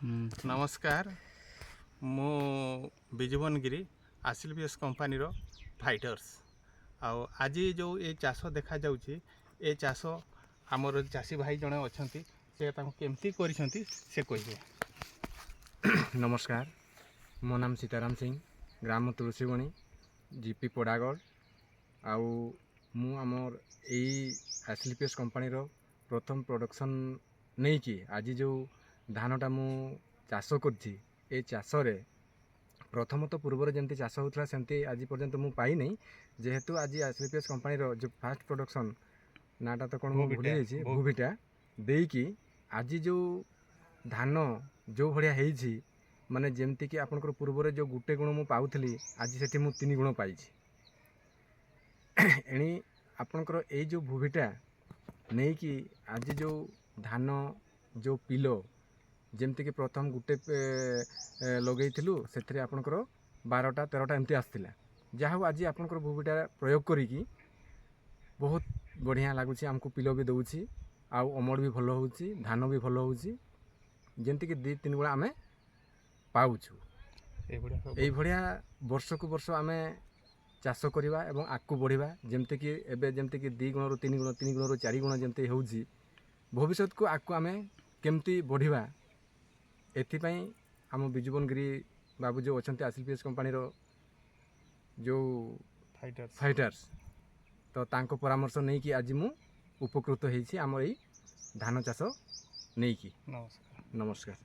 नमस्कार मु बिजुवन गिरी आसिलबीएस कंपनी रो फाइटर्स आउ आज जो ये चाष देखा जाउची ए चाष आमर चाषी भाई जने अछंती से ताको केमती करिसंती से कहिबे। नमस्कार मो नाम सीताराम सिंह ग्राम तुलसीबणी जीपी पड़ागढ़ आउ मु आमर यही आसिलबीएस कंपनी रो प्रथम प्रोडक्शन नहीं कि आज जो धानटा मु चाष करछि ए चाष रे प्रथम तो पूर्व जमती चाष होता सेमती आज पर्यंत मु पाई नहीं जेहेतु आज आसिलबीएस कंपनी रो जो फास्ट प्रोडक्शन नाटा तो कौन भूली जाइए भूविटा देकी आज जो धान जो भाया होती माने जेमती कि आपनकर पूर्व जो गुटे गुण मु पाउथली आज सेठी मु 3 गुण पाई एणी आपनकर ए जो भूविटा नहीं कि आज जो धान जो पिलो जेमती कि प्रथम गुटे लगे से आपनकर 12टा 13टा एमती आसला जहाँ आज आपनकर भूविटा प्रयोग करी बहुत बढ़िया लगुच आमको पिलो भी दौची आउ अमड़ भी भल हो धान भी भल हो जमती कि 2-3 गुणा आम पाउछु ये भाया वर्ष को वर्ष आम चाष करवा एवं आगू बढ़िया जमती कि एवं जमती कि 2 गुण 3 गुण 3 गुण 4 गुण जमती हो भविष्य को आगू आम केमती बढ़िया एथिपाई आम बिजुवन गिरी बाबू जो अच्छा आसिलबीएस कंपनी रो जो फाइटर्स तो तांको परामर्श नहीं कि आज मु उपकृत होईछि आम एई धान चाष नहीं कि। नमस्कार। नमस्कार।